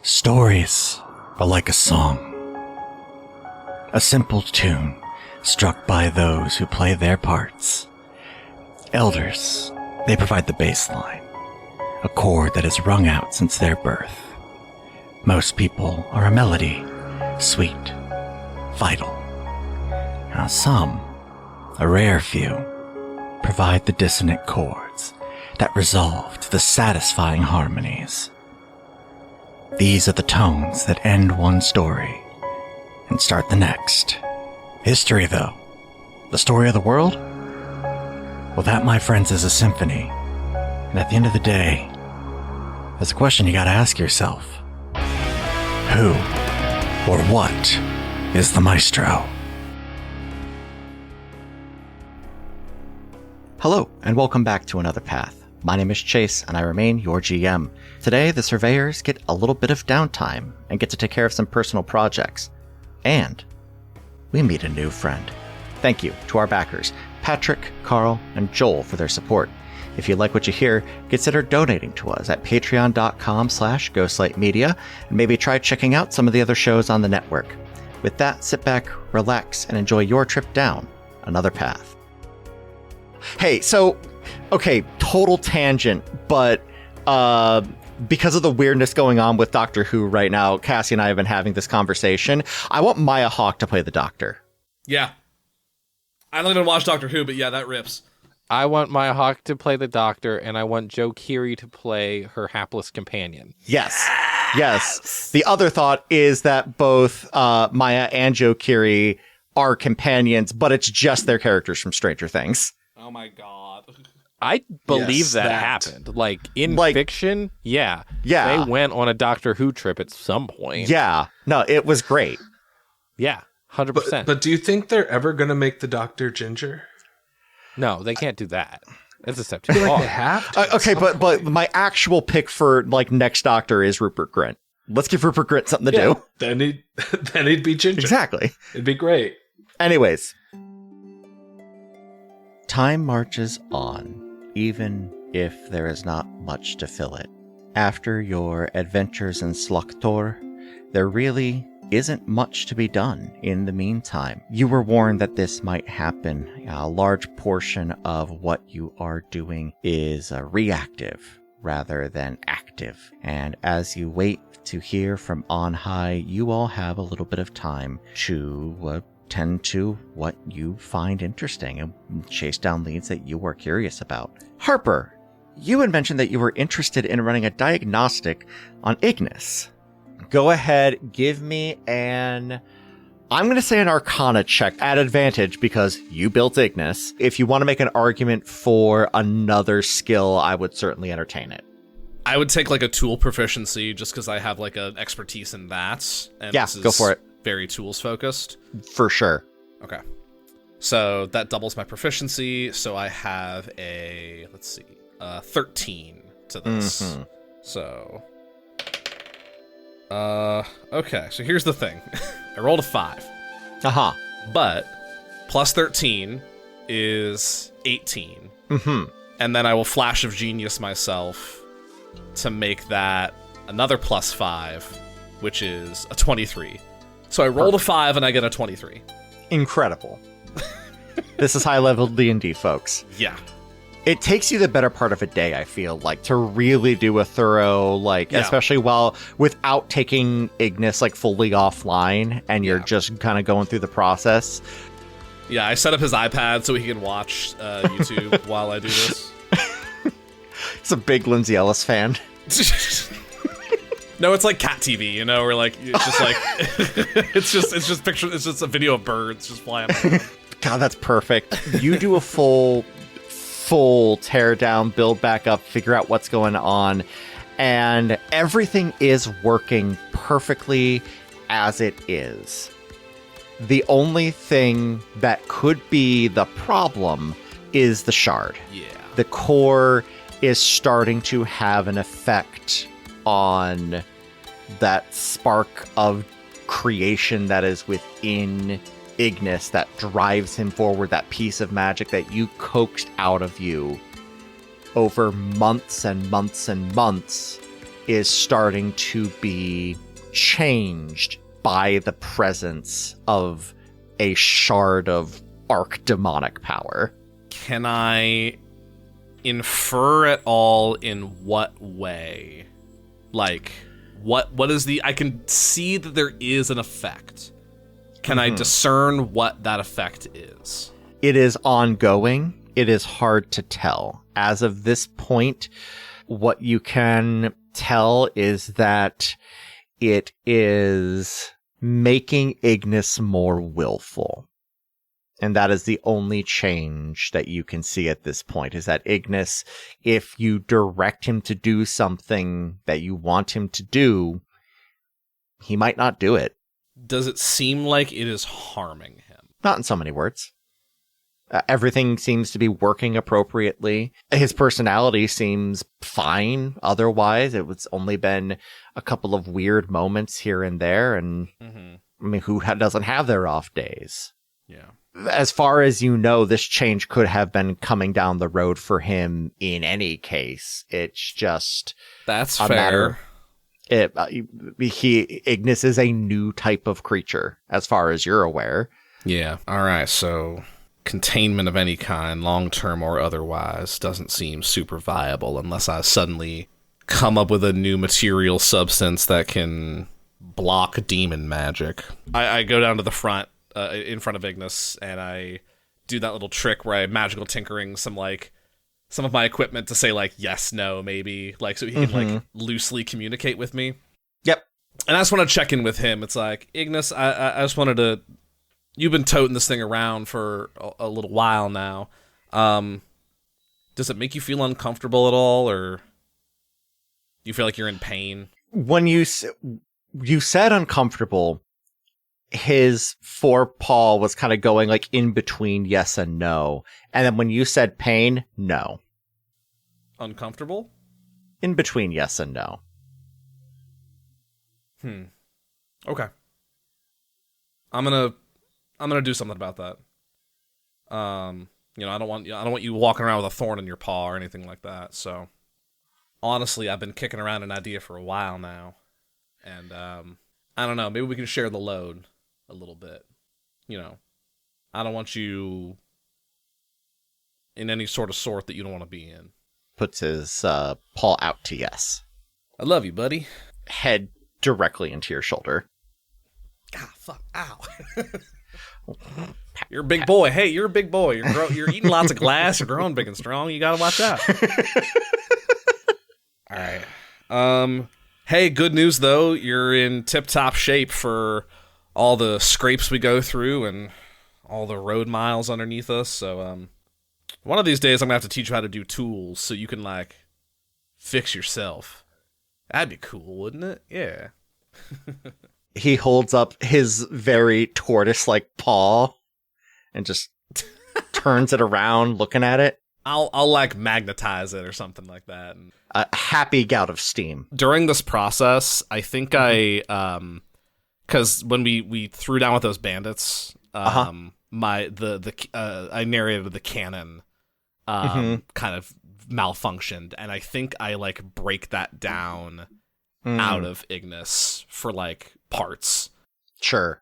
Stories are like a song, a simple tune struck by those who play their parts. Elders, they provide the bass line, a chord that is rung out since their birth. Most people are a melody, sweet, vital. Now some, a rare few, provide the dissonant chords that resolve to the satisfying harmonies. These are the tones that end one story and start the next. History, though, the story of the world? Well, that, my friends, is a symphony. And at the end of the day, there's a question you gotta ask yourself. Who or what is the maestro? Hello, and welcome back to Another Path. My name is Chase, and I remain your GM. Today, the surveyors get a little bit of downtime and get to take care of some personal projects. And we meet a new friend. Thank you to our backers, Patrick, Carl, and Joel, for their support. If you like what you hear, consider donating to us at patreon.com/ghostlightmedia, and maybe try checking out some of the other shows on the network. With that, sit back, relax, and enjoy your trip down another path. Hey, so, okay, total tangent, but because of the weirdness going on with Doctor Who right now, Cassie and I have been having this conversation. I want Maya Hawke to play the Doctor. Yeah. I don't even watch Doctor Who, but yeah, that rips. I want Maya Hawke to play the Doctor, and I want Joe Keery to play her hapless companion. Yes. The other thought is that both Maya and Joe Keery are companions, but it's just their characters from Stranger Things. Oh my god. I believe that happened. Like, in fiction, yeah. They went on a Doctor Who trip at some point. Yeah. No, it was great. Yeah, 100%. But do you think they're ever going to make the Doctor ginger? No, they can't do that. That's a step too far. Like they have to okay, but my actual pick for like next Doctor is Rupert Grint. Let's give Rupert Grint something to do. Then he'd be ginger. Exactly. It'd be great. Anyways. Time marches on, even if there is not much to fill it. After your adventures in Sloktor, there really isn't much to be done in the meantime. You were warned that this might happen. A large portion of what you are doing is reactive rather than active. And as you wait to hear from on high, you all have a little bit of time to tend to what you find interesting and chase down leads that you are curious about. Harper, you had mentioned that you were interested in running a diagnostic on Ignis. Go ahead, give me I'm going to say an Arcana check at advantage because you built Ignis. If you want to make an argument for another skill, I would certainly entertain it. I would take like a tool proficiency just because I have like an expertise in that. And yeah, this is go for it. Very tools focused. For sure. Okay. So that doubles my proficiency. So I have 13 to this. Mm-hmm. So... okay, so here's the thing. I rolled a 5. Uh-huh. But plus 13 is 18. Mm-hmm. And then I will Flash of Genius myself to make that another plus 5, which is a 23. So I rolled a 5 and I get a 23. Incredible. This is high-level D&D, folks. Yeah. It takes you the better part of a day, I feel like, to really do a thorough, especially without taking Ignis, fully offline, and you're just kind of going through the process. Yeah, I set up his iPad so he can watch YouTube while I do this. He's a big Lindsay Ellis fan. No, it's like cat TV, where it's just like it's just a video of birds just flying. God, that's perfect. You do a full tear down, build back up, figure out what's going on, and everything is working perfectly as it is. The only thing that could be the problem is the shard. Yeah. The core is starting to have an effect on that spark of creation that is within Ignis that drives him forward, that piece of magic that you coaxed out of you over months and months and months is starting to be changed by the presence of a shard of archdemonic power. Can I infer at all in what way? Like, what is the... I can see that there is an effect. Can I discern what that effect is? It is ongoing. It is hard to tell. As of this point, what you can tell is that it is making Ignis more willful. And that is the only change that you can see at this point, is that Ignis, if you direct him to do something that you want him to do, he might not do it. Does it seem like it is harming him? Not in so many words. Everything seems to be working appropriately. His personality seems fine otherwise. It's only been a couple of weird moments here and there. And I mean, who doesn't have their off days? Yeah. As far as you know, this change could have been coming down the road for him in any case. It's just... That's fair. Ignis is a new type of creature, as far as you're aware. Yeah. All right, so... containment of any kind, long-term or otherwise, doesn't seem super viable unless I suddenly come up with a new material substance that can block demon magic. I go down to the front, in front of Ignis, and I do that little trick where I magical tinkering some of my equipment to say, like, yes, no, maybe, like, so he can, like, loosely communicate with me. Yep. And I just want to check in with him. It's like, Ignis, I just wanted to... You've been toting this thing around for a little while now. Does it make you feel uncomfortable at all, or do you feel like you're in pain? When you said uncomfortable, his forepaw was kind of going like in between yes and no. And then when you said pain, no. Uncomfortable? In between yes and no. Okay. I'm gonna do something about that. I don't want you walking around with a thorn in your paw or anything like that. So, honestly, I've been kicking around an idea for a while now, and I don't know. Maybe we can share the load a little bit. I don't want you in any sort that you don't want to be in. Puts his paw out to yes. I love you, buddy. Head directly into your shoulder. Ah, fuck! Ow. You're a big boy. Hey, you're a big boy. You're eating lots of glass. You're growing big and strong. You gotta watch out. All right. Hey, good news though. You're in tip-top shape for all the scrapes we go through and all the road miles underneath us. So, one of these days I'm gonna have to teach you how to do tools so you can like fix yourself. That'd be cool, wouldn't it? Yeah. He holds up his very tortoise-like paw and just turns it around, looking at it. I'll like magnetize it or something like that. A happy gout of steam. During this process, I think because when we threw down with those bandits, I narrated the cannon kind of malfunctioned, and I think I like break that down out of Ignis for like parts. Sure.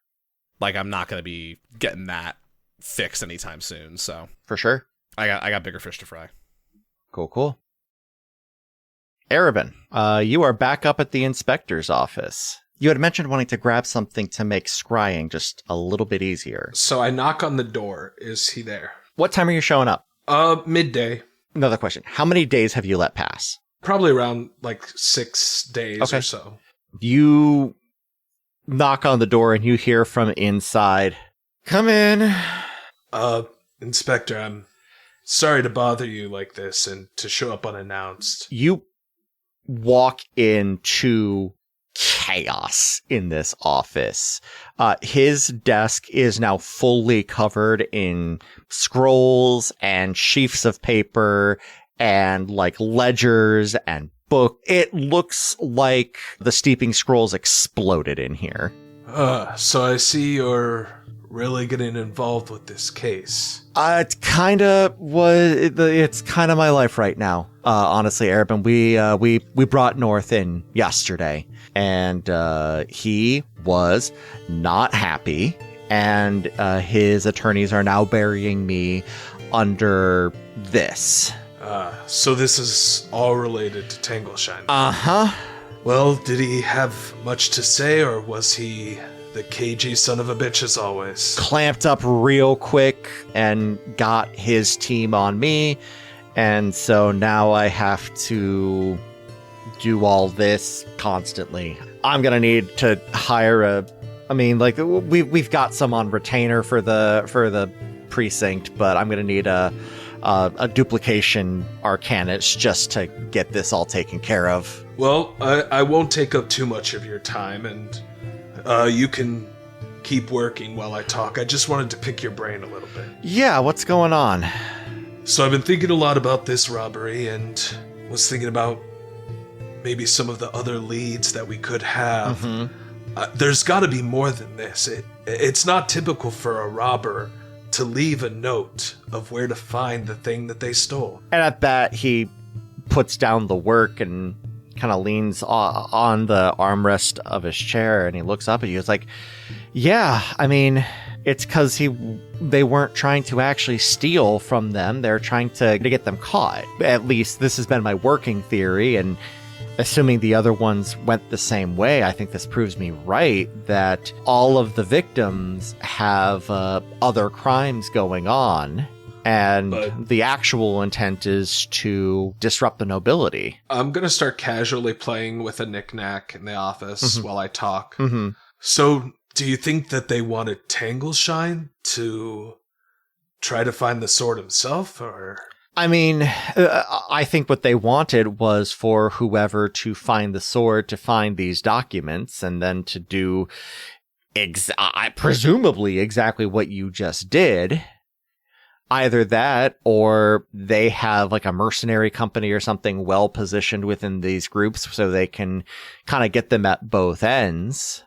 Like I'm not going to be getting that fixed anytime soon, so for sure. I got bigger fish to fry. Cool. Arabin, you are back up at the inspector's office. You had mentioned wanting to grab something to make scrying just a little bit easier. So I knock on the door. Is he there? What time are you showing up? Midday. Another question. How many days have you let pass? Probably around like 6 days or so. You knock on the door and you hear from inside, "Come in." Inspector, I'm sorry to bother you like this and to show up unannounced. You walk into chaos in this office. His desk is now fully covered in scrolls and sheafs of paper and like ledgers and book. It looks like the Steeping Scrolls exploded in here. So I see you're really getting involved with this case? It's kind of my life right now. Honestly, Arabin, we brought North in yesterday, and he was not happy, and his attorneys are now burying me under this. So this is all related to Tangleshine. Uh-huh. Well, did he have much to say, or was he the cagey son of a bitch as always? Clamped up real quick and got his team on me, and so now I have to do all this constantly. I'm gonna need to hire we've got some on retainer for the precinct, but I'm gonna need a duplication arcanist just to get this all taken care of. Well, I won't take up too much of your time, and you can keep working while I talk. I just wanted to pick your brain a little bit. Yeah, what's going on? So I've been thinking a lot about this robbery, and was thinking about maybe some of the other leads that we could have. Mm-hmm. There's got to be more than this. It's not typical for a robber to leave a note of where to find the thing that they stole. And at that, he puts down the work and kind of leans on the armrest of his chair, and he looks up at you. It's like, yeah, I mean, it's because they weren't trying to actually steal from them. They're trying to get them caught. At least this has been my working theory, and assuming the other ones went the same way, I think this proves me right that all of the victims have other crimes going on. And the actual intent is to disrupt the nobility. I'm going to start casually playing with a knick-knack in the office while I talk. Mm-hmm. So, do you think that they wanted Tangleshine to try to find the sword himself, or...? I mean, I think what they wanted was for whoever to find the sword to find these documents, and then to do presumably exactly what you just did. Either that, or they have like a mercenary company or something well positioned within these groups so they can kind of get them at both ends.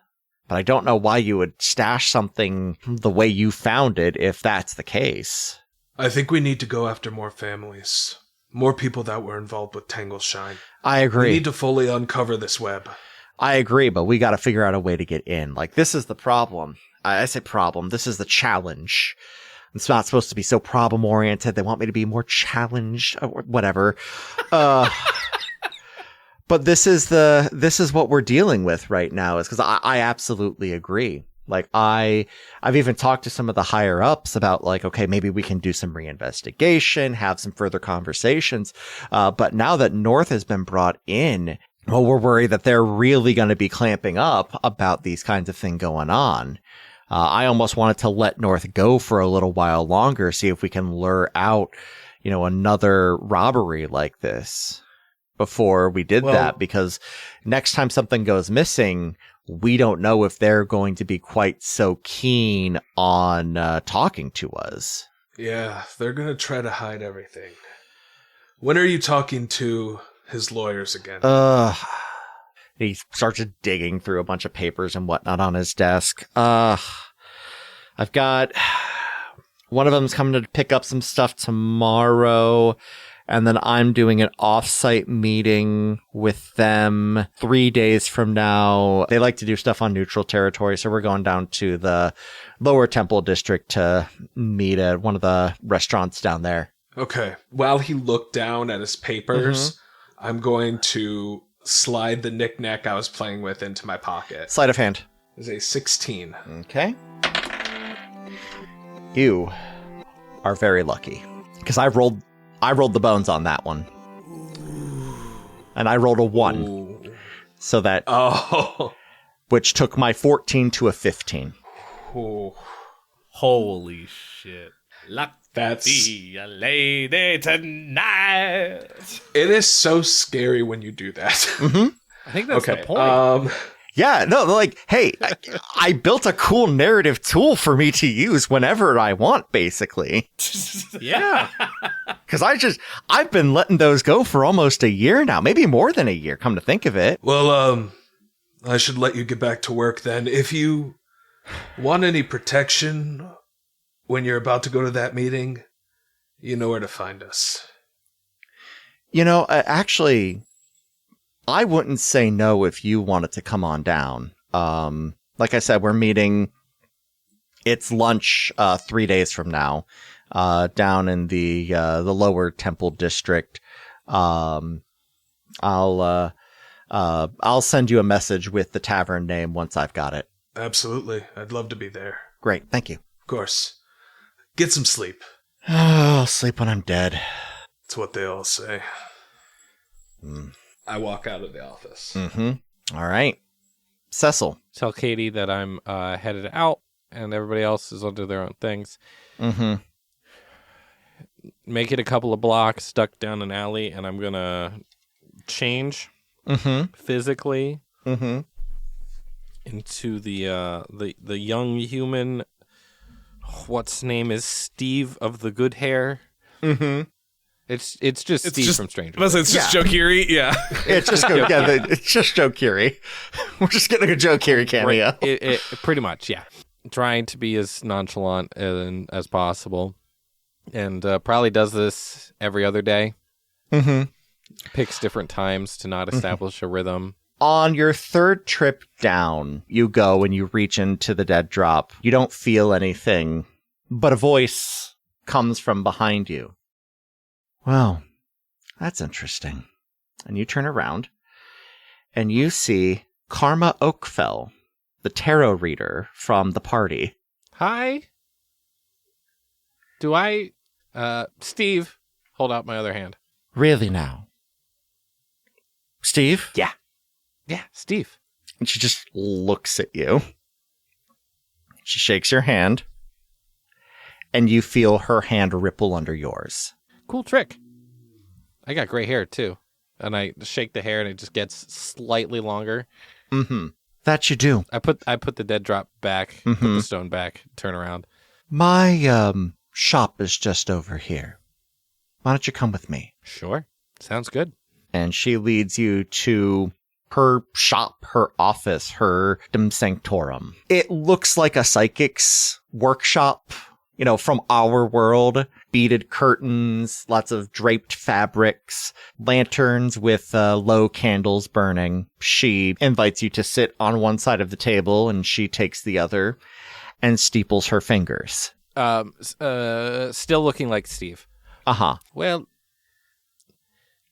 But I don't know why you would stash something the way you found it if that's the case. I think we need to go after more families. More people that were involved with Tangleshine. I agree. We need to fully uncover this web. I agree, but we got to figure out a way to get in. Like, this is the problem. I say problem. This is the challenge. It's not supposed to be so problem-oriented. They want me to be more challenged or whatever. But this is what we're dealing with right now, is because I absolutely agree. Like, I've even talked to some of the higher ups about, like, okay, maybe we can do some reinvestigation, have some further conversations. But now that North has been brought in, well, we're worried that they're really going to be clamping up about these kinds of things going on. I almost wanted to let North go for a little while longer, see if we can lure out, another robbery like this before we did that, because next time something goes missing, we don't know if they're going to be quite so keen on talking to us. Yeah, they're going to try to hide everything. When are you talking to his lawyers again? He starts digging through a bunch of papers and whatnot on his desk. I've got one of them's coming to pick up some stuff tomorrow, and then I'm doing an off-site meeting with them 3 days from now. They like to do stuff on neutral territory, so we're going down to the Lower Temple District to meet at one of the restaurants down there. Okay. While he looked down at his papers, I'm going to slide the knick-knack I was playing with into my pocket. Sleight of hand. Is a 16. Okay. You are very lucky, because I rolled the bones on that one, and I rolled a 1. Ooh. So that which took my 14 to a 15. Ooh. Holy shit! That's be a lady tonight. It is so scary when you do that. Mm-hmm. I think that's the point. Yeah, no, like, hey, I built a cool narrative tool for me to use whenever I want, basically. Yeah. Because I've been letting those go for almost a year now, maybe more than a year, come to think of it. Well, I should let you get back to work then. If you Want any protection when you're about to go to that meeting? You know where to find us. Actually, I wouldn't say no if you wanted to come on down. Like I said, we're meeting. It's lunch 3 days from now, down in the lower Temple district. I'll send you a message with the tavern name once I've got it. Absolutely, I'd love to be there. Great, thank you. Of course. Get some sleep. I'll sleep when I'm dead. That's what they all say. I walk out of the office. Mm-hmm. All right. Cecil. Tell Katie that I'm headed out and everybody else is onto their own things. Mm-hmm. Make it a couple of blocks, duck down an alley, and I'm going to change physically into the young human. What's name is Steve of the good hair. Mm-hmm. It's just Steve from Stranger Things. It's just Joe Keery, yeah. It's just Joe Keery. We're just getting a Joe Keery cameo. Right. It pretty much, yeah. Trying to be as nonchalant as possible, and probably does this every other day. Mm-hmm. Picks different times to not establish a rhythm. On your third trip down, you go and you reach into the dead drop. You don't feel anything, but a voice comes from behind you. Well, that's interesting. And you turn around, and you see Karma Oakfell, the tarot reader from the party. Hi. Do I... Steve, hold out my other hand. Really now? Steve? Yeah, Steve. And she just looks at you. She shakes your hand, and you feel her hand ripple under yours. Cool trick. I got gray hair, too. And I shake the hair, and it just gets slightly longer. Mm-hmm. That you do. I put the dead drop back, put the stone back, turn around. My shop is just over here. Why don't you come with me? Sure. Sounds good. And she leads you to her shop, her office, her dum sanctorum. It looks like a psychic's workshop, from our world. Beaded curtains, lots of draped fabrics, lanterns with low candles burning. She invites you to sit on one side of the table, and she takes the other and steeples her fingers. Still looking like Steve. Uh-huh. Well,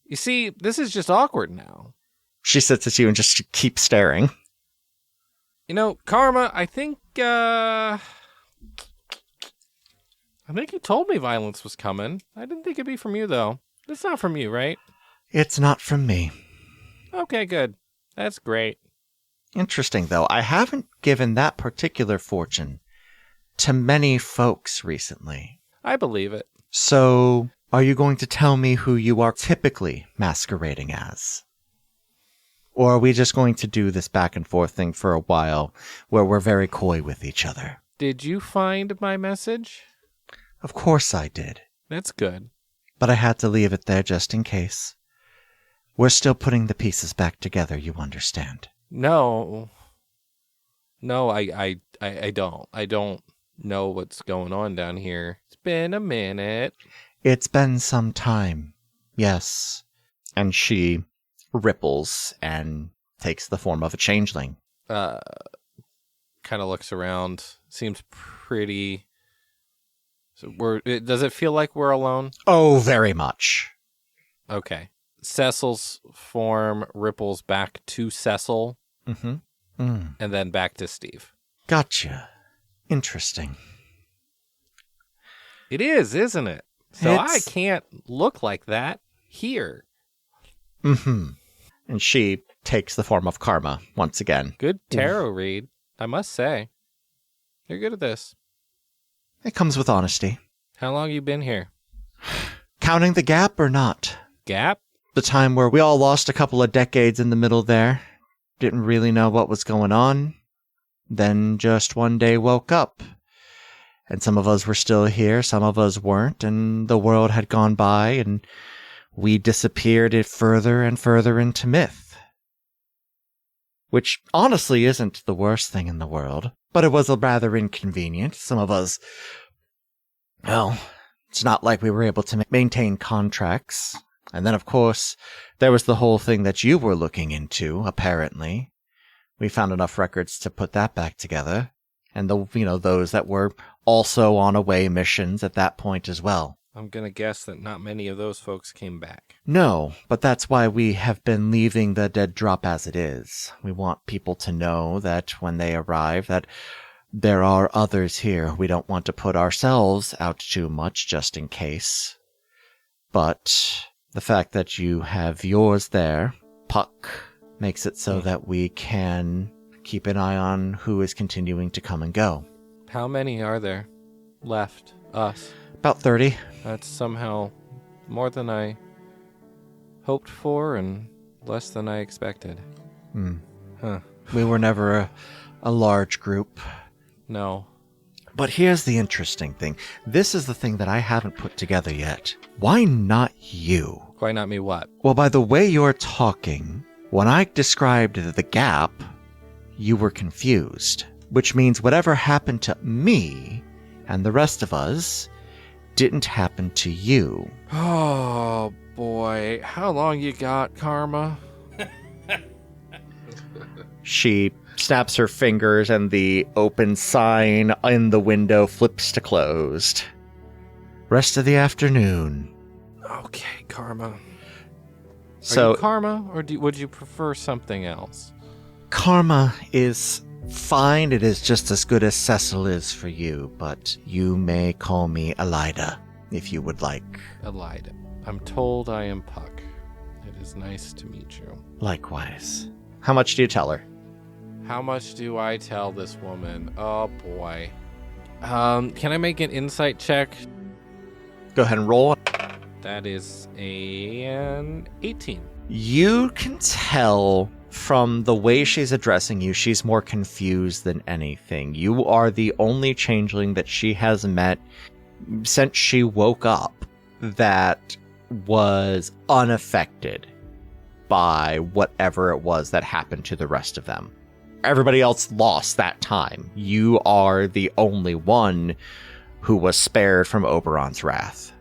you see, this is just awkward now. She sits at you and just keeps staring. Karma, I think you told me violence was coming. I didn't think it'd be from you, though. It's not from you, right? It's not from me. Okay, good. That's great. Interesting, though. I haven't given that particular fortune to many folks recently. I believe it. So, are you going to tell me who you are typically masquerading as? Or are we just going to do this back and forth thing for a while where we're very coy with each other? Did you find my message? Of course I did. That's good. But I had to leave it there just in case. We're still putting the pieces back together, you understand? No, I don't. I don't know what's going on down here. It's been a minute. It's been some time, yes. And she ripples and takes the form of a changeling. Kind of looks around. Seems pretty... So does it feel like we're alone? Oh, very much. Okay. Cecil's form ripples back to Cecil. Mm-hmm. And then back to Steve. Gotcha. Interesting. It is, isn't it? So I can't look like that here. Mm-hmm. And she takes the form of Karma once again. Good tarot read, I must say. You're good at this. It comes with honesty. How long you been here? Counting the gap or not? Gap? The time where we all lost a couple of decades in the middle there. Didn't really know what was going on. Then just one day woke up. And some of us were still here, some of us weren't, and the world had gone by, and we disappeared it further and further into myth. which honestly isn't the worst thing in the world, but it was rather inconvenient. Some of us, well, it's not like we were able to maintain contracts. And then, of course, there was the whole thing that you were looking into, apparently. We found enough records to put that back together. And those that were also on away missions at that point as well. I'm going to guess that not many of those folks came back. No, but that's why we have been leaving the dead drop as it is. We want people to know that when they arrive, that there are others here. We don't want to put ourselves out too much just in case. But the fact that you have yours there, Puck, makes it so that we can keep an eye on who is continuing to come and go. How many are there left? Us? About 30. That's somehow more than I hoped for and less than I expected. Huh. We were never a large group. No. But here's the interesting thing. This is the thing that I haven't put together yet. Why not you? Why not me what? Well, by the way you're talking, when I described the gap, you were confused. Which means whatever happened to me and the rest of us didn't happen to you. Oh, boy. How long you got, Karma? She snaps her fingers and the open sign in the window flips to closed. Rest of the afternoon. Okay, Karma. So, Are you Karma, or would you prefer something else? Karma is fine. It is just as good as Cecil is for you, but you may call me Elida, if you would like. Elida. I'm told I am Puck. It is nice to meet you. Likewise. How much do you tell her? How much do I tell this woman? Oh, boy. Can I make an insight check? Go ahead and roll. That is an 18. You can tell from the way she's addressing you, she's more confused than anything. You are the only changeling that she has met since she woke up that was unaffected by whatever it was that happened to the rest of them. Everybody else lost that time. You are the only one who was spared from Oberon's wrath.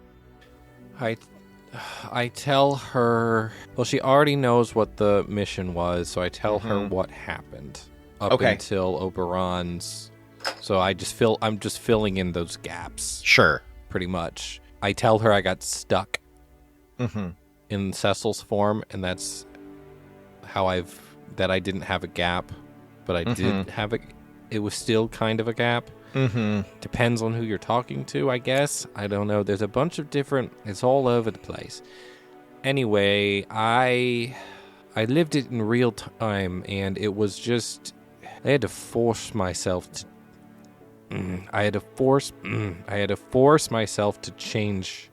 I tell her, well, she already knows what the mission was, so I tell her what happened up until Oberon's. So I'm just filling in those gaps. Sure. Pretty much. I tell her I got stuck in Cecil's form, and that's how I didn't have a gap, but I did have it was still kind of a gap. Depends on who you're talking to, I guess. I don't know. There's a bunch of different... It's all over the place. Anyway, I lived it in real time, and it was just... I had to force myself to... I had to force myself to change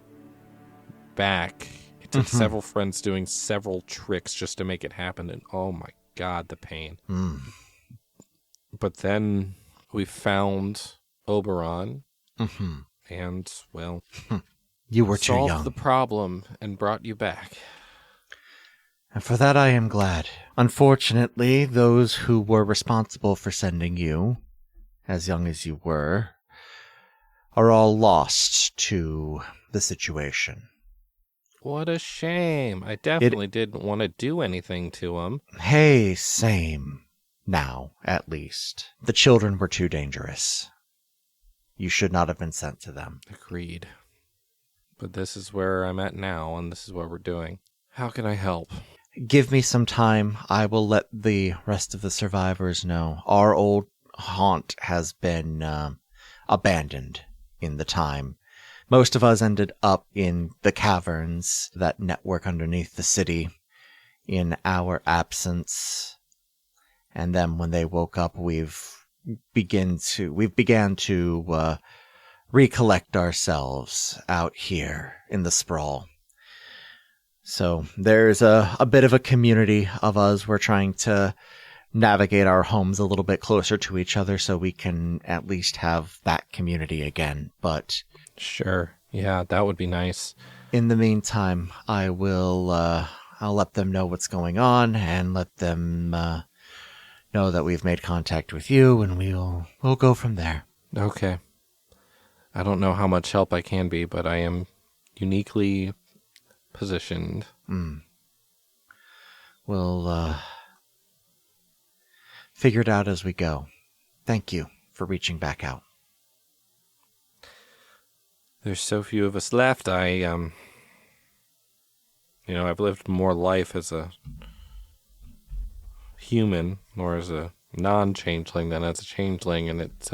back. It took several friends doing several tricks just to make it happen, and oh my god, the pain. But then... we found Oberon, and, well, you were too young. Solved the problem and brought you back. And for that I am glad. Unfortunately, those who were responsible for sending you, as young as you were, are all lost to the situation. What a shame. I definitely didn't want to do anything to him. Hey, same. Now, at least. The children were too dangerous. You should not have been sent to them. Agreed. But this is where I'm at now, and this is what we're doing. How can I help? Give me some time. I will let the rest of the survivors know. Our old haunt has been abandoned in the time. Most of us ended up in the caverns that network underneath the city in our absence. And then when they woke up, we've began to recollect ourselves out here in the sprawl. So there's a bit of a community of us. We're trying to navigate our homes a little bit closer to each other so we can at least have that community again. But sure, yeah, that would be nice. In the meantime, I'll let them know what's going on and let them know that we've made contact with you, and we'll go from there. Okay. I don't know how much help I can be, but I am uniquely positioned. We'll figure it out as we go. Thank you for reaching back out. There's so few of us left. I've lived more life as a human or as a non-changeling than as a changeling, and it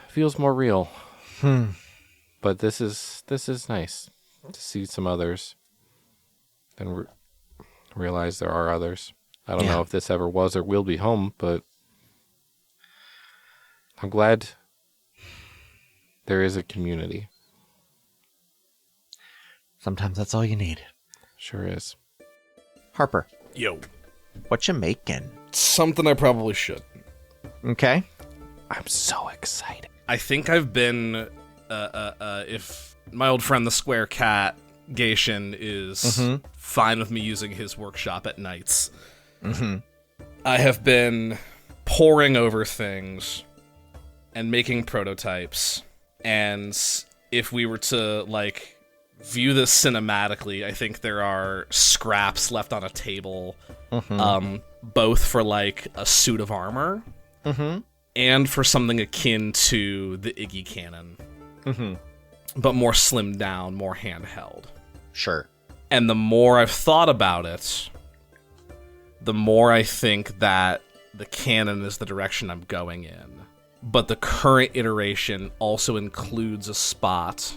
feels more real. But this is nice to see some others and realize there are others. I don't know if this ever was or will be home, but I'm glad there is a community. Sometimes that's all you need. Sure is. Harper, Yo. what you making? Something I probably should. Okay. I'm so excited. I think I've been, if my old friend the Square Cat, Gaishin, is fine with me using his workshop at nights. I have been poring over things and making prototypes, and if we were to, view this cinematically, I think there are scraps left on a table, both for, a suit of armor, and for something akin to the Iggy cannon, but more slimmed down, more handheld. Sure. And the more I've thought about it, the more I think that the cannon is the direction I'm going in. But the current iteration also includes a spot,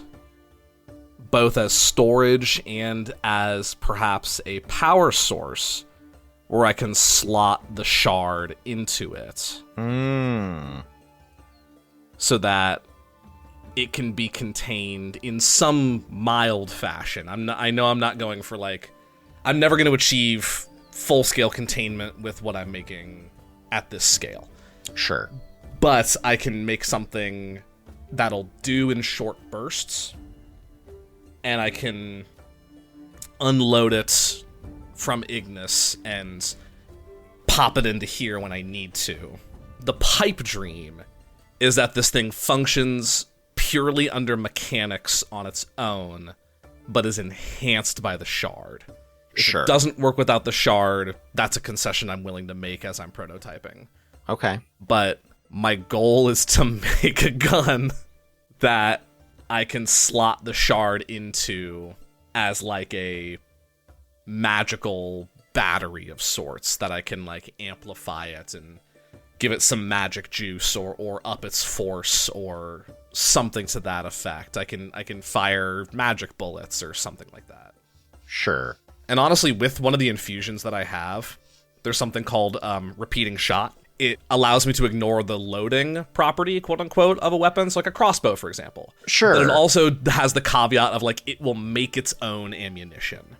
both as storage and as perhaps a power source, where I can slot the shard into it. So that it can be contained in some mild fashion. I know I'm not going for I'm never going to achieve full-scale containment with what I'm making at this scale. Sure. But I can make something that'll do in short bursts, and I can unload it from Ignis and pop it into here when I need to. The pipe dream is that this thing functions purely under mechanics on its own, but is enhanced by the shard. If it doesn't work without the shard, that's a concession I'm willing to make as I'm prototyping. Okay. But my goal is to make a gun that I can slot the shard into as a magical battery of sorts, that I can amplify it and give it some magic juice or up its force or something to that effect. I can fire magic bullets or something like that. Sure. And honestly, with one of the infusions that I have, there's something called repeating shot. It allows me to ignore the loading property, quote unquote, of a weapon, so like a crossbow, for example. Sure. But it also has the caveat of it will make its own ammunition.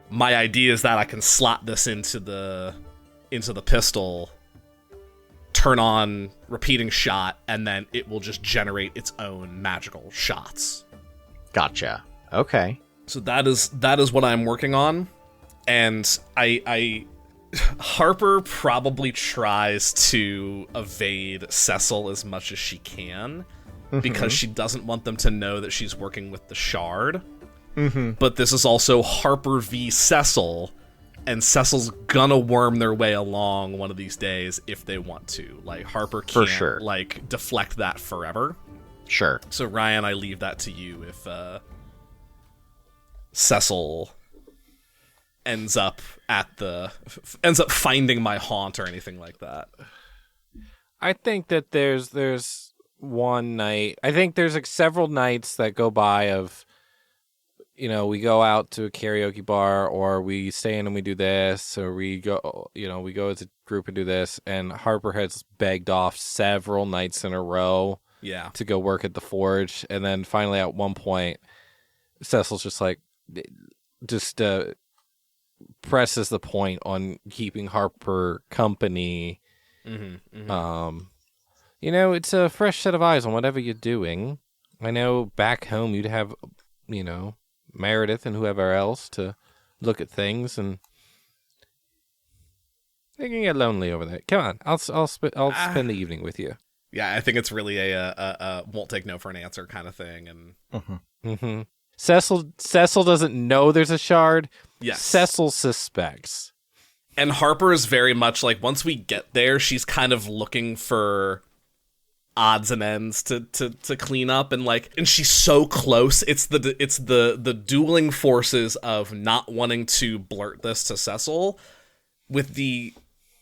My idea is that I can slot this into the pistol, turn on repeating shot, and then it will just generate its own magical shots. Gotcha. Okay. So that is what I'm working on, and I Harper probably tries to evade Cecil as much as she can, because she doesn't want them to know that she's working with the shard. But this is also Harper v. Cecil, and Cecil's gonna worm their way along one of these days if they want to. Harper can't, deflect that forever. Sure. So Ryan, I leave that to you if Cecil ends up finding my haunt or anything like that. I think that there's one night. I think there's several nights that go by of, we go out to a karaoke bar, or we stay in and we do this, or we go as a group and do this. And Harper has begged off several nights in a row, to go work at the forge, and then finally at one point, Cecil's just presses the point on keeping Harper company. It's a fresh set of eyes on whatever you're doing. I know back home you'd have, Meredith and whoever else to look at things, and You're gonna get lonely over there. Come on, I'll spend the evening with you. Yeah, I think it's really a won't take no for an answer kind of thing. And Cecil doesn't know there's a shard. yes, Cecil suspects. And Harper is very much like, once we get there, she's kind of looking for odds and ends to clean up, and she's so close. It's the dueling forces of not wanting to blurt this to Cecil with the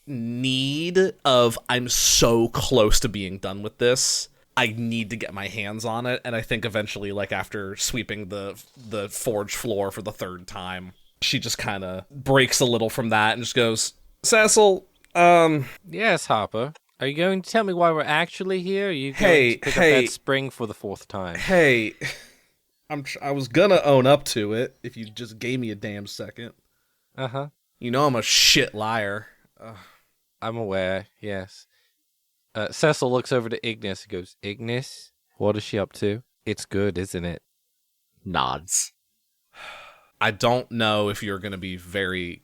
need of, I'm so close to being done with this, I need to get my hands on it. And I think eventually, like, after sweeping the forge floor for the third time, she just kind of breaks a little from that and just goes, Cecil, Yes, Harper. Are you going to tell me why we're actually here? Or are you going to pick up that spring for the fourth time? Hey, I was gonna own up to it if you just gave me a damn second. Uh-huh. You know I'm a shit liar. I'm aware, yes. Cecil looks over to Ignis and goes, Ignis, what is she up to? It's good, isn't it? Nods. I don't know if you're going to be very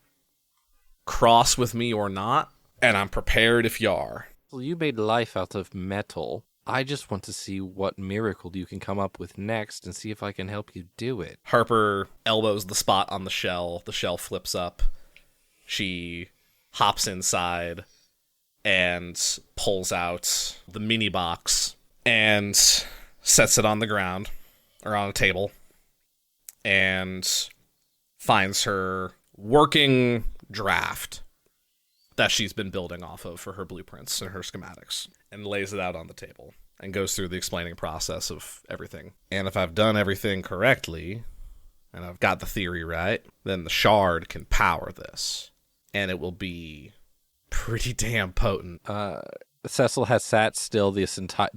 cross with me or not, and I'm prepared if you are. Well, you made life out of metal. I just want to see what miracle you can come up with next and see if I can help you do it. Harper elbows the spot on the shell. The shell flips up. She hops inside and pulls out the mini box and sets it on the ground, or on a table, and finds her working draft that she's been building off of for her blueprints and her schematics, and lays it out on the table and goes through the explaining process of everything. And if I've done everything correctly, and I've got the theory right, then the shard can power this, and it will be pretty damn potent. Cecil has sat still the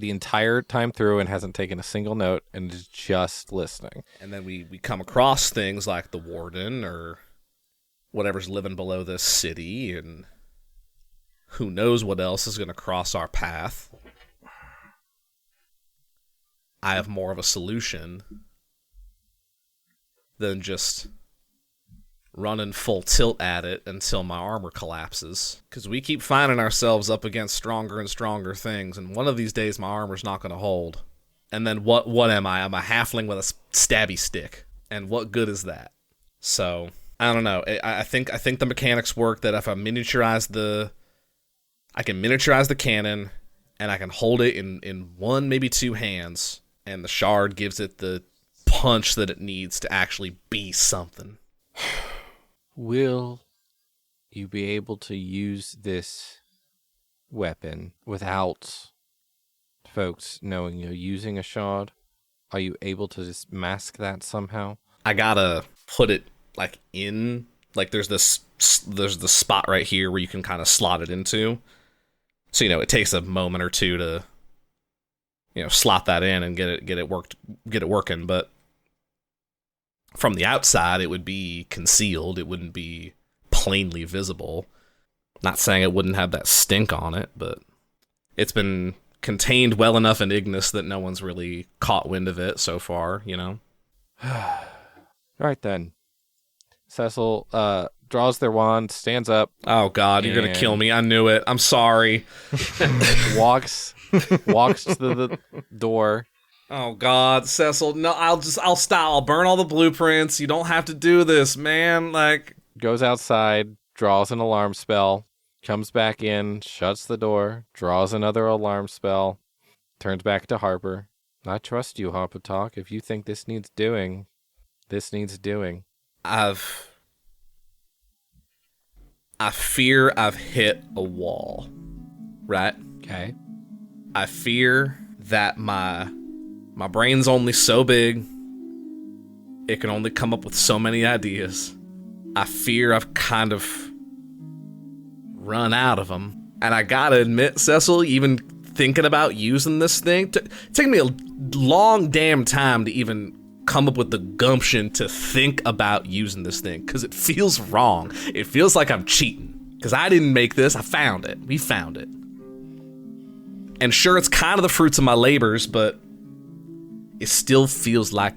entire time through and hasn't taken a single note and is just listening. And then we come across things like the warden or whatever's living below this city, and who knows what else is going to cross our path. I have more of a solution than just running full tilt at it until my armor collapses. Because we keep finding ourselves up against stronger and stronger things, and one of these days my armor's not going to hold. And then what am I? I'm a halfling with a stabby stick. And what good is that? So, I don't know. I think the mechanics work that if I can miniaturize the cannon, and I can hold it in one, maybe two hands, and the shard gives it the punch that it needs to actually be something. Will you be able to use this weapon without folks knowing you're using a shard? Are you able to just mask that somehow? I gotta put it there's the spot right here where you can kind of slot it into. So, it takes a moment or two to, slot that in and get it working. But from the outside, it would be concealed. It wouldn't be plainly visible. Not saying it wouldn't have that stink on it, but it's been contained well enough in Ignis that no one's really caught wind of it so far, All right, then. Cecil draws their wand, stands up. Oh, God, you're going to kill me. I knew it. I'm sorry. walks to the door. Oh, God, Cecil. No, I'll stop. I'll burn all the blueprints. You don't have to do this, man. Goes outside, draws an alarm spell, comes back in, shuts the door, draws another alarm spell, turns back to Harper. I trust you, Harper Talk. If you think this needs doing, this needs doing. I fear I've hit a wall, right? Okay. I fear that my brain's only so big, it can only come up with so many ideas. I fear I've kind of run out of them. And I gotta admit, Cecil, even thinking about using this thing, taking me a long damn time to even come up with the gumption to think about using this thing, because it feels wrong. It feels like I'm cheating, because I didn't make this. I found it. We found it. And sure, it's kind of the fruits of my labors, but it still feels like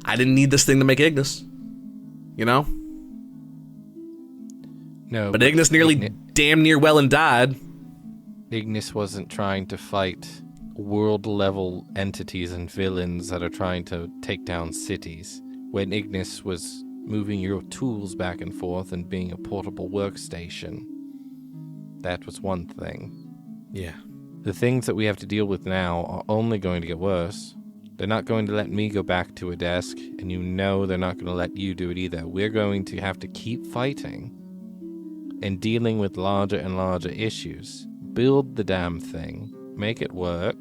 I didn't need this thing to make Ignis. No, But Ignis nearly damn near well and died. Ignis wasn't trying to fight world-level entities and villains that are trying to take down cities. When Ignis was moving your tools back and forth and being a portable workstation, that was one thing. Yeah. The things that we have to deal with now are only going to get worse. They're not going to let me go back to a desk, and you know they're not going to let you do it either. We're going to have to keep fighting and dealing with larger and larger issues. Build the damn thing, make it work,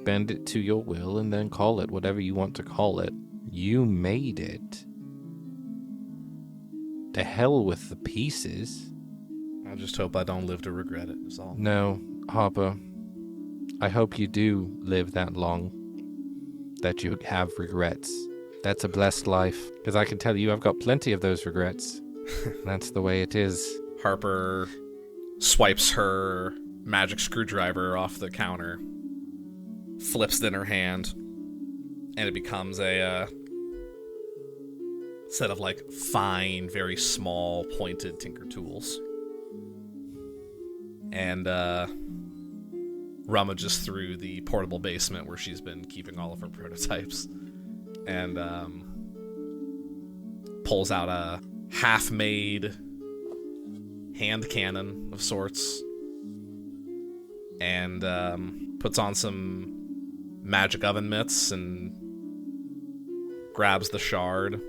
bend it to your will, and then call it whatever you want to call it. You made it. To hell with the pieces. I just hope I don't live to regret it, is all. No, Harper. I hope you do live that long, that you have regrets. That's a blessed life, because I can tell you I've got plenty of those regrets. That's the way it is. Harper swipes her magic screwdriver off the counter, flips it in her hand, and it becomes a set of like fine, very small, pointed tinker tools. And rummages through the portable basement where she's been keeping all of her prototypes, and pulls out a half-made hand cannon of sorts, and puts on some magic oven mitts and grabs the shard,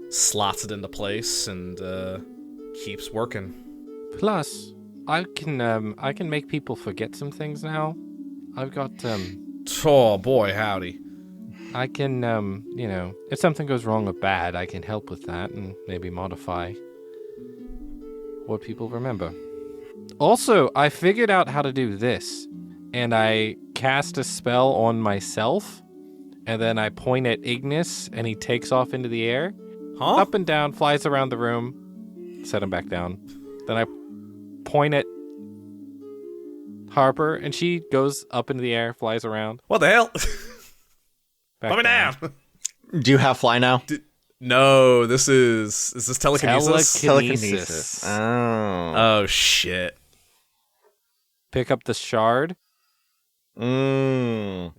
slots it into place, and keeps working. Plus, I can make people forget some things now. I've got Oh boy, howdy. I can if something goes wrong or bad, I can help with that and maybe modify what people remember. Also, I figured out how to do this, and I cast a spell on myself, and then I point at Ignis, and he takes off into the air, up and down, flies around the room, set him back down. Then I point at Harper, and she goes up into the air, flies around. What the hell? Back Let me down. Do you have fly now? No, is this telekinesis? Telekinesis. Oh. Oh shit. Pick up the shard. Yeah.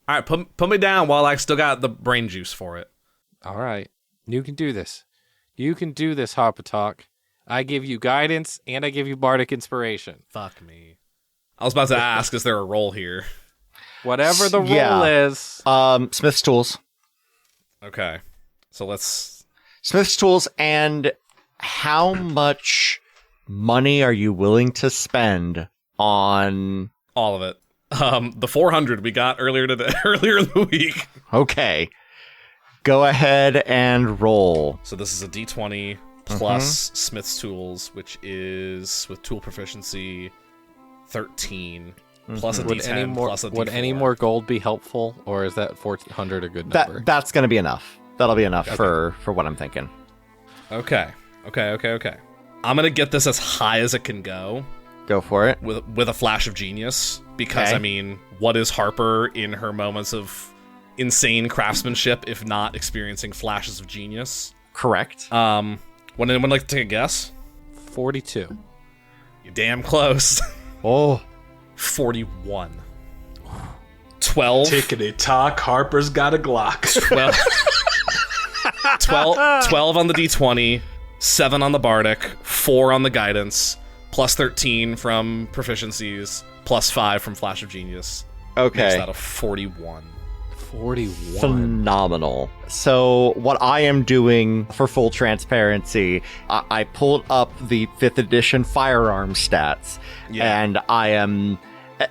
All right, put me down while I still got the brain juice for it. All right. You can do this. You can do this, Harper Talk. I give you guidance, and I give you bardic inspiration. Fuck me. I was about to ask, is there a roll here? Whatever the roll is. Smith's tools. Okay. So let's... Smith's tools, and how much money are you willing to spend on... All of it. The 400 we got earlier in the week. Okay. Go ahead and roll. So this is a D20 plus Smith's tools, which is, with tool proficiency, 13. Plus a D10 plus a D4. Would any more gold be helpful, or is that 400 a good number? That's going to be enough. That'll be enough for what I'm thinking. Okay. I'm going to get this as high as it can go. Go for it. With a flash of genius. Because, I mean, what is Harper in her moments of insane craftsmanship if not experiencing flashes of genius? Correct. Would anyone like to take a guess? 42. You're damn close. Oh. 41. 12. Tickety tock, Harper's got a Glock. 12 on the D20, 7 on the Bardic, 4 on the Guidance, plus 13 from proficiencies, plus 5 from Flash of Genius. Okay. Makes that a 41. 41. Phenomenal. So what I am doing, for full transparency, I pulled up the 5th edition firearm stats, and I am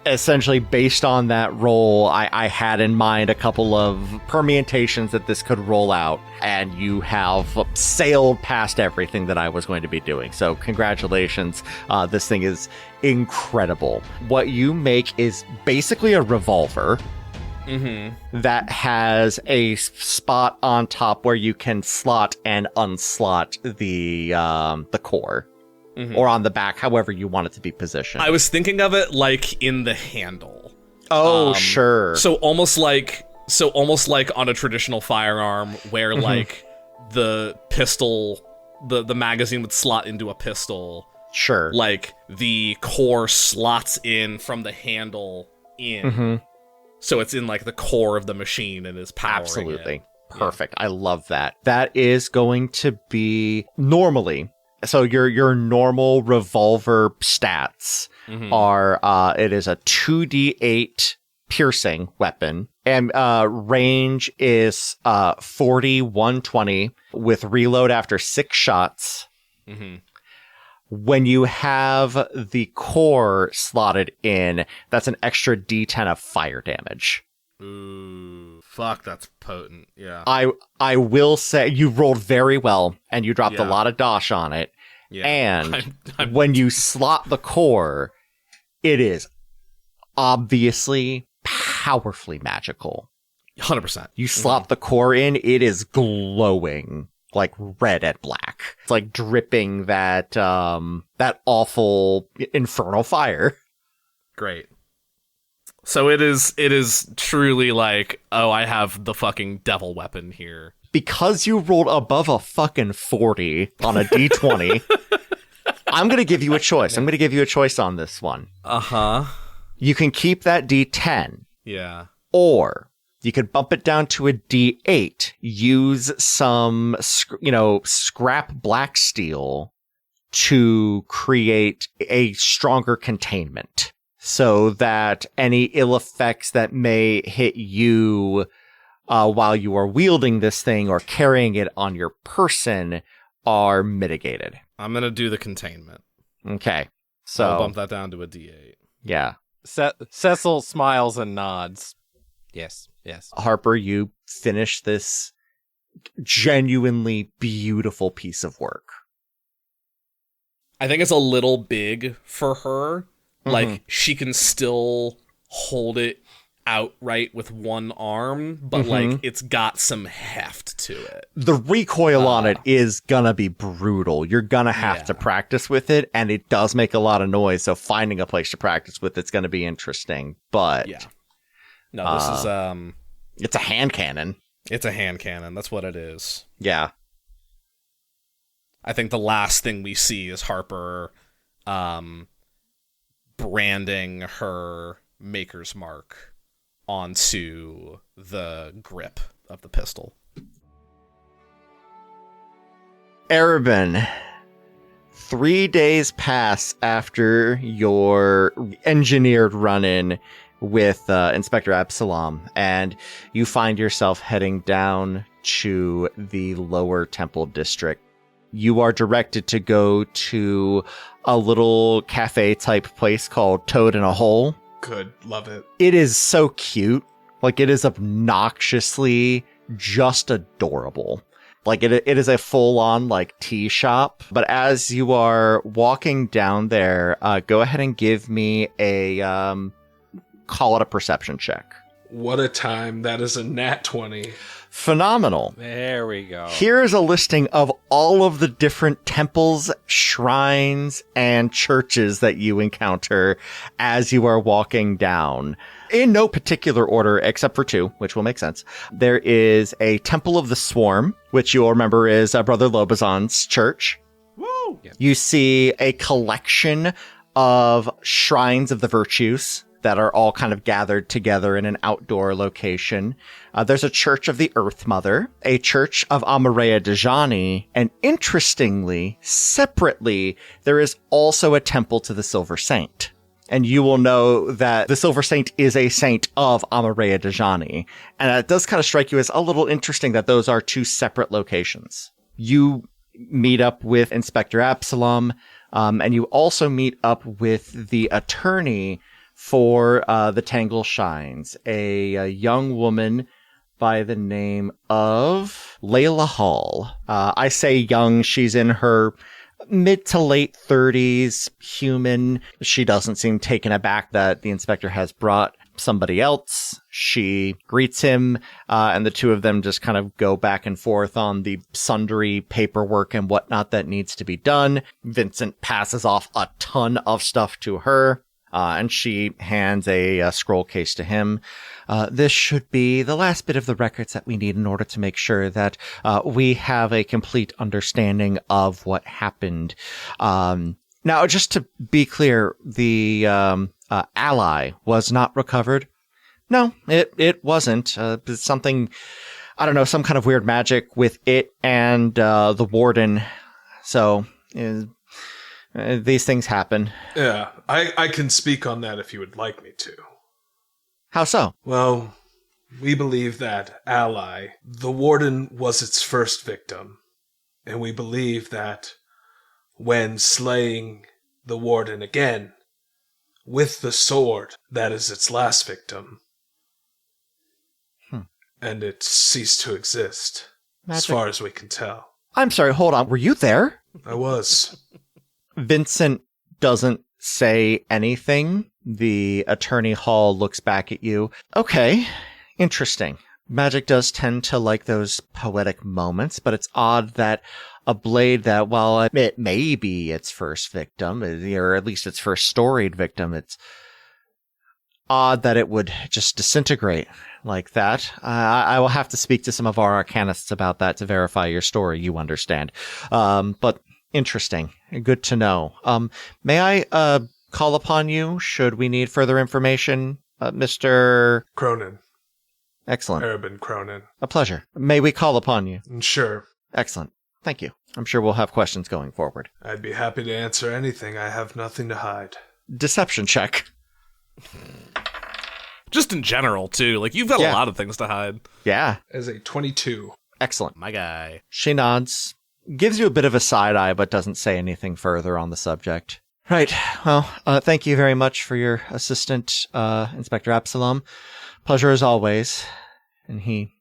essentially, based on that roll, I had in mind a couple of permutations that this could roll out, and you have sailed past everything that I was going to be doing. So congratulations. This thing is incredible. What you make is basically a revolver. That has a spot on top where you can slot and unslot the core, or on the back, however you want it to be positioned. I was thinking of it like in the handle. Oh, sure. So almost like on a traditional firearm, where like the pistol, the magazine would slot into a pistol. Sure. Like, the core slots in from the handle in. So it's in, like, the core of the machine and is powering Absolutely. it. Perfect. Yeah. I love that. That is going to be normally. So your normal revolver stats are, it is a 2d8 piercing weapon, and range is 40, 120 with reload after 6 shots. When you have the core slotted in, that's an extra d10 of fire damage. Ooh, fuck, that's potent. Yeah. I will say you rolled very well, and you dropped a lot of dosh on it. Yeah. And when you slot the core, it is obviously powerfully magical. 100%. You slot the core in, it is glowing like red and black. It's like dripping that that awful infernal fire. Great. So it is truly like, oh, I have the fucking devil weapon here. Because you rolled above a fucking 40 on a d20, I'm going to give you a choice. I'm going to give you a choice on this one. Uh-huh. You can keep that d10. Yeah. Or you could bump it down to a d8, use some, scrap black steel to create a stronger containment, so that any ill effects that may hit you while you are wielding this thing or carrying it on your person are mitigated. I'm going to do the containment. Okay. So I'll bump that down to a D8. Yeah. Cecil smiles and nods. Yes. Harper, you finish this genuinely beautiful piece of work. I think it's a little big for her. Like, she can still hold it outright with one arm, but like it's got some heft to it. The recoil on it is gonna be brutal. You're gonna have to practice with it, and it does make a lot of noise, so finding a place to practice with it's gonna be interesting. But no, this is it's a hand cannon. It's a hand cannon. That's what it is. Yeah. I think the last thing we see is Harper branding her maker's mark onto the grip of the pistol. Arabin, 3 days pass after your engineered run-in with Inspector Absalom, and you find yourself heading down to the lower temple district. You are directed to go to a little cafe-type place called Toad in a Hole. Good. Love it. It is so cute. Like, it is obnoxiously just adorable. Like, it is a full-on, like, tea shop. But as you are walking down there, go ahead and give me a, call it a perception check. What a time. That is a nat 20. Phenomenal. There we go. Here's a listing of all of the different temples, shrines, and churches that you encounter as you are walking down. In no particular order, except for 2, which will make sense. There is a Temple of the Swarm, which you'll remember is Brother Lobazon's church. Woo! You see a collection of shrines of the virtues that are all kind of gathered together in an outdoor location. There's a Church of the Earth Mother, a Church of Amareya Dejani, and interestingly, separately, there is also a temple to the Silver Saint. And you will know that the Silver Saint is a saint of Amareya Dejani. And it does kind of strike you as a little interesting that those are 2 separate locations. You meet up with Inspector Absalom, and you also meet up with the attorney for the Tangle Shines, a young woman by the name of Layla Hall. I say young, she's in her mid to late 30s, human. She doesn't seem taken aback that the inspector has brought somebody else. She greets him, and the 2 of them just kind of go back and forth on the sundry paperwork and whatnot that needs to be done. Vincent passes off a ton of stuff to her. And she hands a scroll case to him. This should be the last bit of the records that we need in order to make sure that we have a complete understanding of what happened. Now, just to be clear, the ally was not recovered. No, it wasn't. It's something, I don't know, some kind of weird magic with it and the warden. So these things happen. Yeah, I can speak on that if you would like me to. How so? Well, we believe that ally, the warden, was its first victim. And we believe that when slaying the warden again, with the sword, that is its last victim. And it ceased to exist, as far as we can tell. I'm sorry, hold on. Were you there? I was. Vincent doesn't say anything. The attorney Hall looks back at you. Okay, interesting. Magic does tend to like those poetic moments, but it's odd that a blade that, while it may be its first victim, or at least its first storied victim, it's odd that it would just disintegrate like that. I will have to speak to some of our arcanists about that to verify your story, you understand. But interesting. Good to know. May I call upon you should we need further information, Mr. Cronin. Excellent. Arabin Cronin. A pleasure. May we call upon you? Sure. Excellent. Thank you. I'm sure we'll have questions going forward. I'd be happy to answer anything. I have nothing to hide. Deception check. Just in general, too. Like, you've got a lot of things to hide. Yeah. As a 22. Excellent. My guy. She nods, gives you a bit of a side eye, but doesn't say anything further on the subject. Right. Well, thank you very much for your assistant, Inspector Absalom. Pleasure as always. And he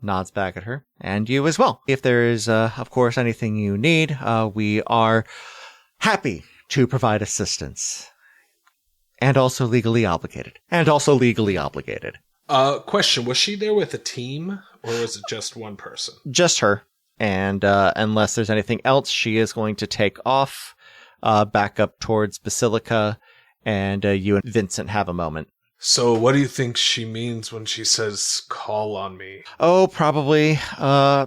nods back at her. And you as well. If there is, of course, anything you need, we are happy to provide assistance. And also legally obligated. Question, was she there with a team, or was it just one person? Just her. And unless there's anything else, she is going to take off back up towards Basilica, and you and Vincent have a moment. So what do you think she means when she says, call on me? Oh, probably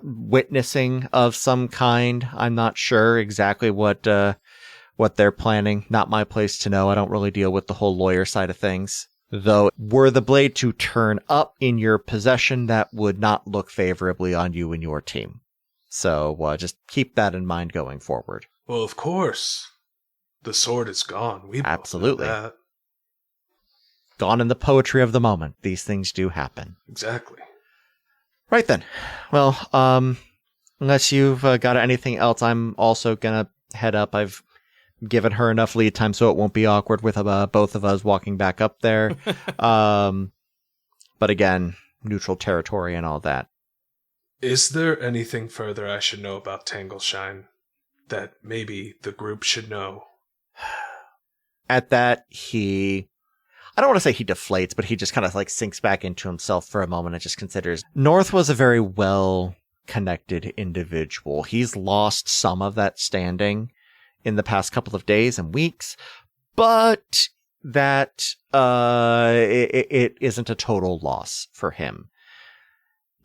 witnessing of some kind. I'm not sure exactly what they're planning. Not my place to know. I don't really deal with the whole lawyer side of things. Though, were the blade to turn up in your possession, that would not look favorably on you and your team. So just keep that in mind going forward. Well, of course. The sword is gone. We absolutely both know that. Gone in the poetry of the moment. These things do happen. Exactly. Right then. Well, unless you've got anything else, I'm also gonna head up. I've given her enough lead time so it won't be awkward with both of us walking back up there. But again, neutral territory and all that. Is there anything further I should know about Tangleshine that maybe the group should know? At that, I don't want to say he deflates, but he just kind of like sinks back into himself for a moment and just considers North was a very well-connected individual. He's lost some of that standing in the past couple of days and weeks, but that it isn't a total loss for him.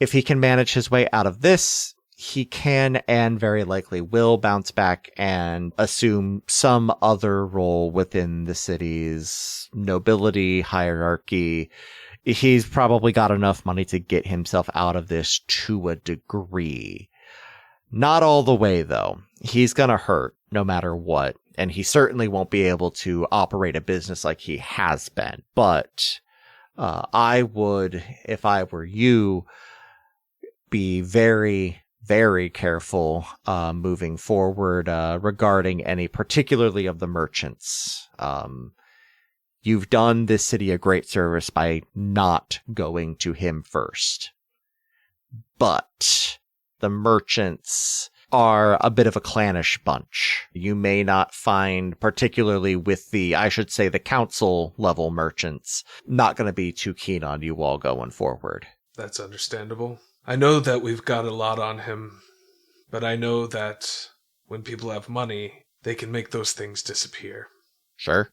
If he can manage his way out of this, he can and very likely will bounce back and assume some other role within the city's nobility hierarchy. He's probably got enough money to get himself out of this to a degree. Not all the way, though. He's gonna hurt no matter what, and he certainly won't be able to operate a business like he has been. But I would, if I were you, be very, very careful moving forward regarding any particularly of the merchants. You've done this city a great service by not going to him first. But the merchants are a bit of a clannish bunch. You may not find, particularly with the council level merchants, not going to be too keen on you all going forward. That's understandable. I know that we've got a lot on him, but I know that when people have money, they can make those things disappear. Sure.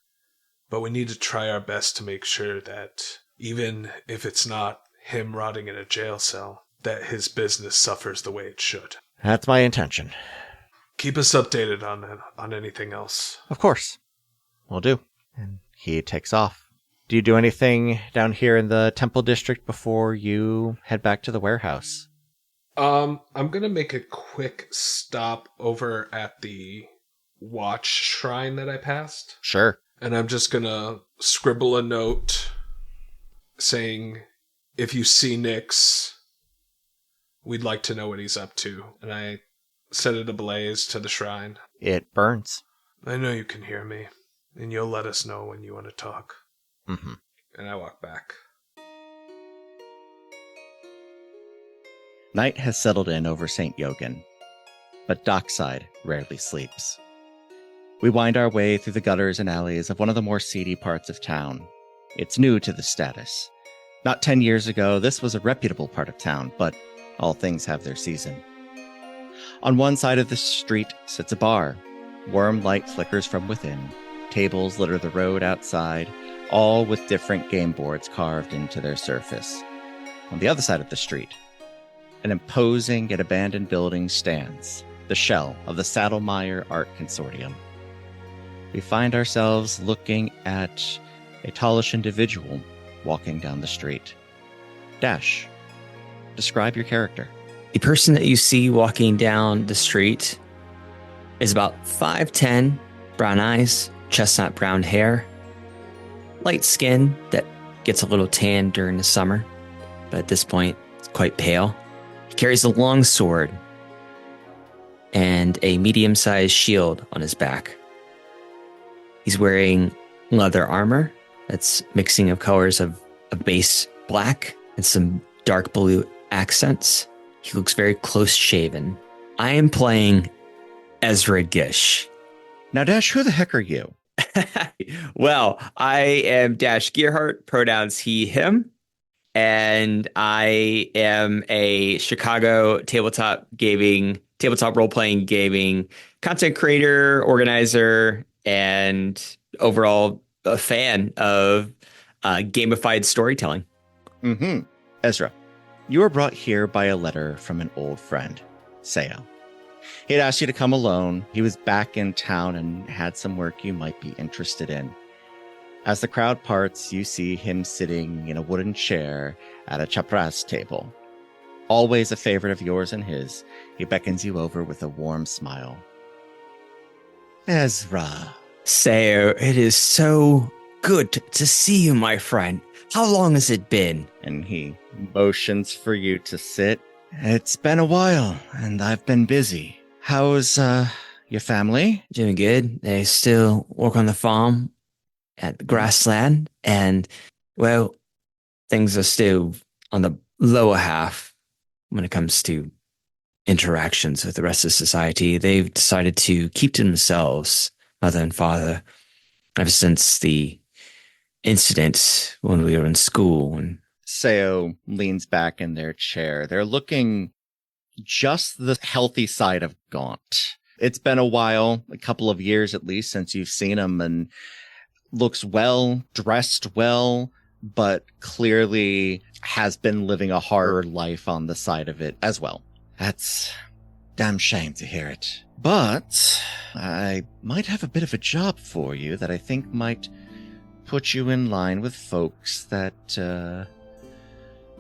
But we need to try our best to make sure that even if it's not him rotting in a jail cell, that his business suffers the way it should. That's my intention. Keep us updated on anything else. Of course. Will do. And he takes off. Do you do anything down here in the temple district before you head back to the warehouse? I'm going to make a quick stop over at the watch shrine that I passed. Sure. And I'm just going to scribble a note saying, if you see Nyx, we'd like to know what he's up to. And I set it ablaze to the shrine. It burns. I know you can hear me, and you'll let us know when you want to talk. Mm-hmm. And I walk back. Night has settled in over St. Yogan, but Dockside rarely sleeps. We wind our way through the gutters and alleys of one of the more seedy parts of town. It's new to the status. Not 10 years ago, this was a reputable part of town, but all things have their season. On one side of the street sits a bar. Warm light flickers from within. Tables litter the road outside, all with different game boards carved into their surface. On the other side of the street, an imposing yet abandoned building stands, the shell of the Saddlemeyer Art Consortium. We find ourselves looking at a tallish individual walking down the street. Dash, describe your character. The person that you see walking down the street is about 5'10", brown eyes, chestnut brown hair, light skin that gets a little tan during the summer, but at this point, it's quite pale. He carries a long sword and a medium-sized shield on his back. He's wearing leather armor that's mixing of colors of a base black and some dark blue accents. He looks very close-shaven. I am playing Ezra Gish. Now, Dash, who the heck are you? Well, I am Dash Gearhart, pronouns he, him. And I am a Chicago tabletop role-playing gaming content creator, organizer, and overall a fan of gamified storytelling. Mm-hmm. Ezra, you were brought here by a letter from an old friend, Sayo. He had asked you to come alone. He was back in town and had some work you might be interested in. As the crowd parts, you see him sitting in a wooden chair at a chapras table. Always a favorite of yours and his, he beckons you over with a warm smile. Ezra. Sayo, it is so good to see you, my friend. How long has it been? And he motions for you to sit. It's been a while, and I've been busy. How's, your family? Doing good. They still work on the farm at the grassland, and, well, things are still on the lower half when it comes to interactions with the rest of society. They've decided to keep to themselves, mother and father, ever since the incident when we were in school. And Sayo leans back in their chair. They're looking just the healthy side of gaunt. It's been a while, a couple of years at least, since you've seen him, and looks well, dressed well, but clearly has been living a harder life on the side of it as well. That's damn shame to hear it. But I might have a bit of a job for you that I think might put you in line with folks that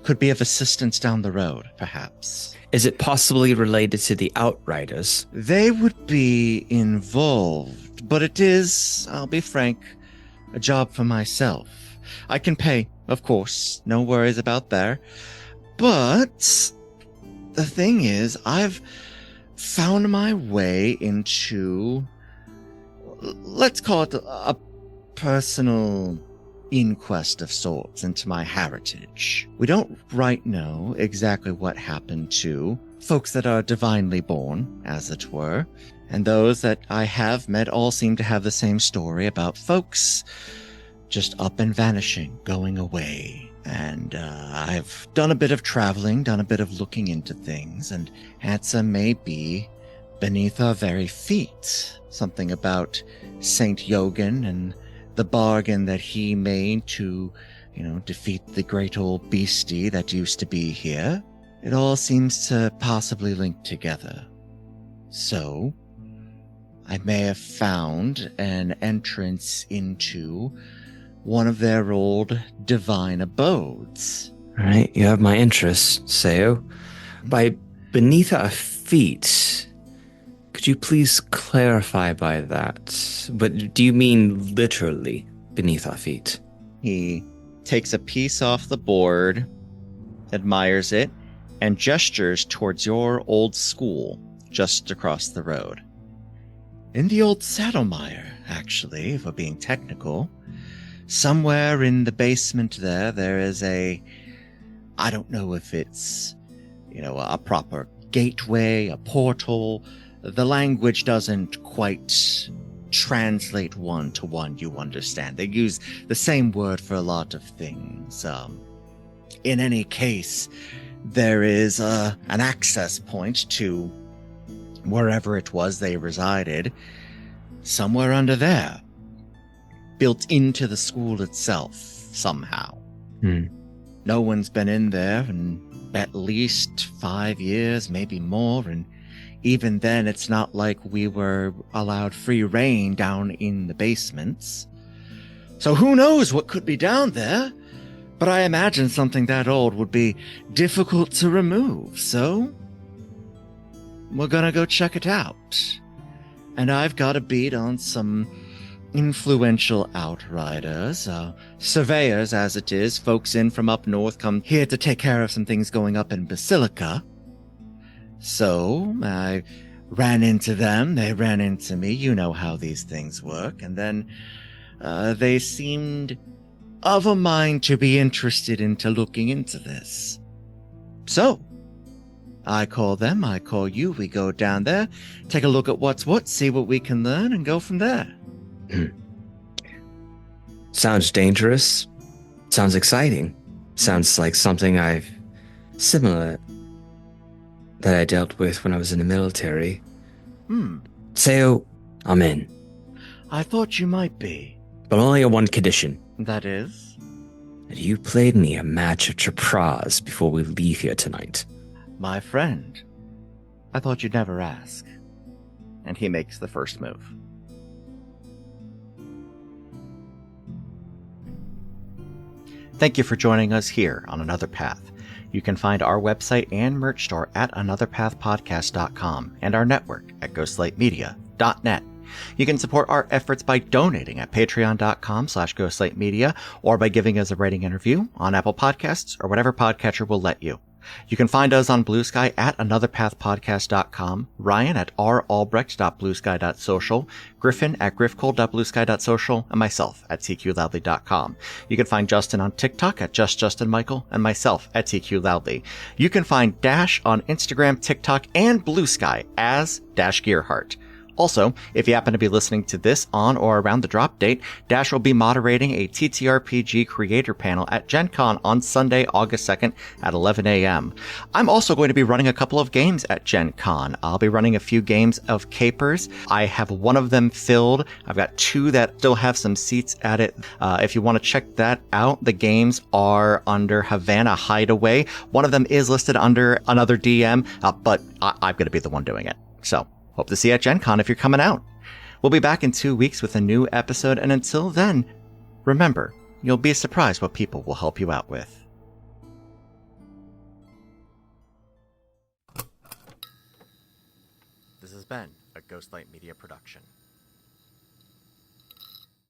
could be of assistance down the road, perhaps. is it possibly related to the Outriders? They would be involved, but it is, I'll be frank, a job for myself. I can pay, of course, no worries about that. But the thing is, I've found my way into, let's call it a personal inquest of sorts into my heritage. We don't right know exactly what happened to folks that are divinely born, as it were, and those that I have met all seem to have the same story about folks just up and vanishing, going away. And I've done a bit of traveling, done a bit of looking into things, and answer may be beneath our very feet. Something about Saint Yogan and the bargain that he made to, defeat the great old beastie that used to be here. It all seems to possibly link together. So, I may have found an entrance into one of their old divine abodes. All right, you have my interest, Seo. By beneath our feet, could you please clarify by that? But do you mean literally beneath our feet? He takes a piece off the board, admires it, and gestures towards your old school just across the road. In the old Saddlemire, actually, if we're being technical. Somewhere in the basement there is I don't know if it's, a proper gateway, a portal. The language doesn't quite translate one to one, you understand. They use the same word for a lot of things. In any case, there is an access point to wherever it was they resided, somewhere under there, built into the school itself somehow. No one's been in there in at least 5 years, maybe more, and even then it's not like we were allowed free reign down in the basements. So who knows what could be down there? But I imagine something that old would be difficult to remove, so we're gonna go check it out. And I've got a beat on some influential outriders, surveyors as it is, folks in from up north come here to take care of some things going up in Basilica. So I ran into them, they ran into me, you know how these things work, and then they seemed of a mind to be interested into looking into this. So I call them, I call you, we go down there, take a look at what's what, see what we can learn, and go from there. Sounds dangerous. Sounds exciting. Sounds like something similar that I dealt with when I was in the military. Seo, I'm in. I thought you might be. But only on one condition. That is? That you played me a match of Chapraz before we leave here tonight. My friend, I thought you'd never ask. And he makes the first move. Thank you for joining us here on Another Path. You can find our website and merch store at anotherpathpodcast.com and our network at ghostlightmedia.net. You can support our efforts by donating at patreon.com/ghostlightmedia or by giving us a rating and review on Apple Podcasts or whatever podcatcher will let you. You can find us on Blue Sky at anotherpathpodcast.com, Ryan at ralbrecht.bluesky.social, Griffin at griffcole.bluesky.social, and myself at tqloudly.com. You can find Justin on TikTok at justjustinmichael, and myself at tqloudly. You can find Dash on Instagram, TikTok, and Blue Sky as Dash Gearhart. Also, if you happen to be listening to this on or around the drop date, Dash will be moderating a TTRPG creator panel at Gen Con on Sunday, August 2nd at 11 a.m. I'm also going to be running a couple of games at Gen Con. I'll be running a few games of Capers. I have one of them filled. I've got two that still have some seats at it. If you want to check that out, the games are under Havana Hideaway. One of them is listed under another DM, but I'm going to be the one doing it. So, hope to see you at Gen Con if you're coming out. We'll be back in 2 weeks with a new episode, and until then, remember, you'll be surprised what people will help you out with. This has been a Ghostlight Media production.